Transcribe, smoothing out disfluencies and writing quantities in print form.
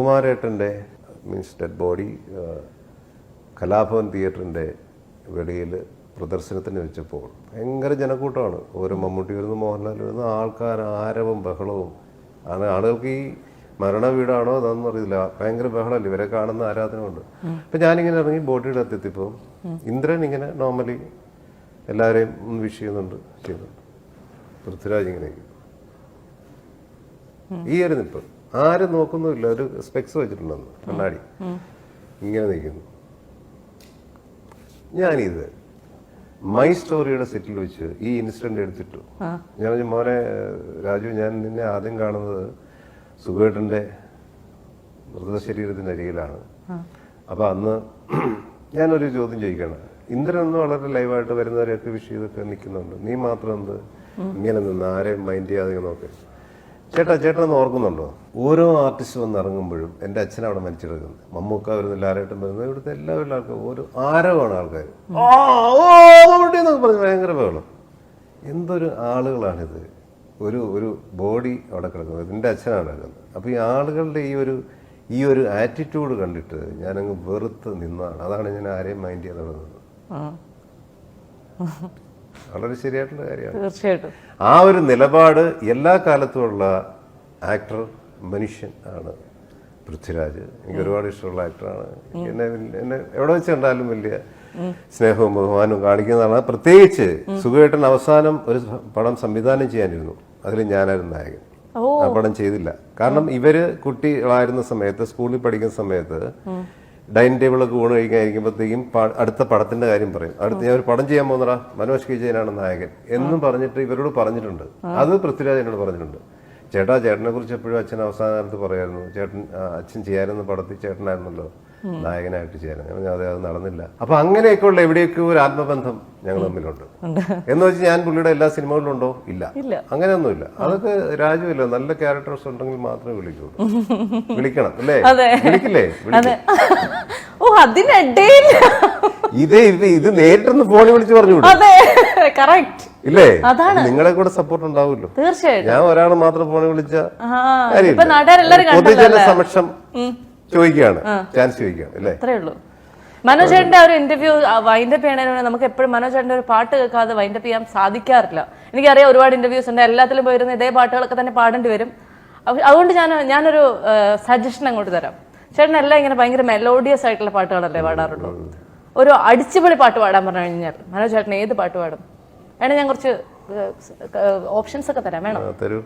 സുകുമാരേട്ടൻ്റെ means dead body Kalabhavan തിയേറ്ററിൻ്റെ വെളിയിൽ പ്രദർശനത്തിന് വെച്ചപ്പോൾ ഭയങ്കര ജനക്കൂട്ടമാണ്. ഓരോ മമ്മൂട്ടി വരുന്നു, മോഹൻലാൽ വരുന്നു, ആൾക്കാർ ആരവും ബഹളവും ആണ്. ആളുകൾക്ക് ഈ മരണ വീടാണോ അതൊന്നും അറിയില്ല, ഭയങ്കര ബഹളമല്ലേ, ഇവരെ കാണുന്ന ആരാധന കൊണ്ട്. അപ്പം ഞാനിങ്ങനെ ഇറങ്ങി ബോട്ടിയുടെ എത്തിയപ്പോൾ ഇന്ദ്രൻ ഇങ്ങനെ നോർമലി എല്ലാവരെയും ഒന്ന് വിഷ് ചെയ്യുന്നുണ്ട്. പൃഥ്വിരാജ് ഇങ്ങനെ ഈ ഒരു നിപ്പ് ആരും നോക്കുന്നുമില്ല, ഒരു സ്പെക്സ് വെച്ചിട്ടുണ്ടെന്ന് കണ്ണാടി ഇങ്ങനെ നിൽക്കുന്നു. ഞാനിത് മൈ സ്റ്റോറിയുടെ സെറ്റിൽ വെച്ച് ഈ ഇൻസിഡന്റ് എടുത്തിട്ടു. ഞാൻ മോനെ രാജു, ഞാൻ നിന്നെ ആദ്യം കാണുന്നത് സുഖേട്ടന്റെ മൃതശരീരത്തിന്റെ അരികിലാണ്. അപ്പൊ അന്ന് ഞാനൊരു ചോദ്യം ചോദിക്കണം. ഇന്ദ്രൻ ഒന്ന് വളരെ ലൈവായിട്ട് വരുന്നവരെയൊക്കെ വിഷ് ചെയ്തൊക്കെ നിൽക്കുന്നുണ്ട്, നീ മാത്രം എന്ത് ഇങ്ങനെ നിന്ന് ആരെയും മൈൻഡ് ചെയ്യാതെ നോക്കെ? ചേട്ടൻ ഓർക്കുന്നുണ്ടോ, ഓരോ ആർട്ടിസ്റ്റ് വന്ന് ഇറങ്ങുമ്പോഴും എൻ്റെ അച്ഛൻ അവിടെ മരിച്ചെടുക്കുന്നത്, മമ്മൂക്ക വരുന്നില്ല, ആരായിട്ടും വരുന്നത്, ഇവിടുത്തെ എല്ലാവരും ആൾക്കാർ ഓരോ ആരവാണ് ആൾക്കാർ എന്നൊക്കെ പറഞ്ഞ് ഭയങ്കര ബഹളം. എന്തൊരു ആളുകളാണിത്. ഒരു ബോഡി അവിടെ കിടക്കുന്നത്, എൻ്റെ അച്ഛനാണ് കിടക്കുന്നത്. അപ്പോൾ ഈ ആളുകളുടെ ഈ ഒരു ആറ്റിറ്റ്യൂഡ് കണ്ടിട്ട് ഞാനങ്ങ് വെറുത്ത് നിന്നാണ്. അതാണ് ഞാൻ ആരെയും മൈൻഡ് ചെയ്യാൻ തുടങ്ങുന്നത്. വളരെ ശരിയായിട്ടുള്ള കാര്യമാണ്. തീർച്ചയായിട്ടും ആ ഒരു നിലപാട് എല്ലാ കാലത്തുമുള്ള ആക്ടർ മനുഷ്യൻ ആണ് പൃഥ്വിരാജ്. എനിക്ക് ഒരുപാട് ഇഷ്ടമുള്ള ആക്ടറാണ്. എന്നെ എവിടെ വെച്ച് കണ്ടാലും വലിയ സ്നേഹവും ബഹുമാനവും കാണിക്കുന്നതാണ്. പ്രത്യേകിച്ച് സുഖേട്ടൻ അവസാനം ഒരു പടം സംവിധാനം ചെയ്യാനിരുന്നു, അതിൽ ഞാനായിരുന്നു നായകൻ. ആ പടം ചെയ്തില്ല. കാരണം ഇവര് കുട്ടികളായിരുന്ന സമയത്ത്, സ്കൂളിൽ പഠിക്കുന്ന സമയത്ത് ഡൈനിങ് ടേബിളൊക്കെ ഊണ് കഴിക്കാതിരിക്കുമ്പോഴത്തേക്കും അടുത്ത പടത്തിന്റെ കാര്യം പറയും. ഞാൻ ഒരു പടം ചെയ്യാൻ പോകുന്നടാ, മനോജ് വിജയനാണ് നായകൻ എന്നും പറഞ്ഞിട്ട് ഇവരോട് പറഞ്ഞിട്ടുണ്ട്. അത് പൃഥ്വിരാജ് എന്നോട് പറഞ്ഞിട്ടുണ്ട്. ചേട്ടനെ കുറിച്ച് എപ്പോഴും അച്ഛൻ അവസാന കാലത്ത് പറയായിരുന്നു, അച്ഛൻ ചെയ്യാനെന്ന പടത്തിൽ ചേട്ടനായിരുന്നല്ലോ നായകനായിട്ട് ചെയ്യാൻ. അത് നടന്നില്ല. അപ്പൊ അങ്ങനെയൊക്കെയുള്ള എവിടെയൊക്കെ ഒരു ആത്മബന്ധം ഞങ്ങൾ തമ്മിലുണ്ട്. എന്ന് വെച്ച് ഞാൻ പുള്ളിയുടെ എല്ലാ സിനിമകളിലും ഉണ്ടോ? ഇല്ല, അങ്ങനെയൊന്നുമില്ല. അതൊക്കെ രാജുവില്ല, നല്ല ക്യാരക്ടേഴ്സ് ഉണ്ടെങ്കിൽ മാത്രമേ വിളിക്കുള്ളൂ. വിളിക്കണം അല്ലേ? വിളിക്കില്ലേ? ഇത് നേരിട്ടൊന്ന് ഫോണിൽ വിളിച്ച് പറഞ്ഞു ഇല്ലേ? നിങ്ങളെ കൂടെ സപ്പോർട്ട് ഉണ്ടാവുമല്ലോ. ഞാൻ ഒരാൾ മാത്രം ഫോണിൽ വിളിച്ച പൊതുജന സമക്ഷം ചോദിക്കുകയാണ്, ചാൻസ് ചോദിക്കുകയാണ് അല്ലേ? അത്രേ ഉള്ളൂ. മനോജേട്ടന്റെ ഒരു ഇന്റർവ്യൂ വൈൻഡപ്പ് ചെയ്യണതിന് നമുക്ക് എപ്പോഴും മനോജേട്ടന്റെ ഒരു പാട്ട് കേൾക്കാതെ വൈൻഡപ്പ് ചെയ്യാൻ സാധിക്കാറില്ല. എനിക്കറിയാം ഒരുപാട് ഇന്റർവ്യൂസ് ഉണ്ട്, എല്ലാത്തിലും പോയിരുന്ന ഇതേ പാട്ടുകളൊക്കെ തന്നെ പാടേണ്ടി വരും. അതുകൊണ്ട് ഞാനൊരു സജഷൻ അങ്ങോട്ട് തരാം. ചേട്ടൻ എല്ലാം ഇങ്ങനെ ഭയങ്കര മെലോഡിയസ് ആയിട്ടുള്ള പാട്ടുകളല്ലേ പാടാറുള്ളൂ. ഒരു അടിച്ചുപൊളി പാട്ട് പാടാൻ പറഞ്ഞു കഴിഞ്ഞാൽ മനോജ് ചേട്ടൻ ഏത് പാട്ട് പാടും? വേണം ഞാൻ കുറച്ച് ഓപ്ഷൻസ് ഒക്കെ തരാം. വേണം? തരൂ.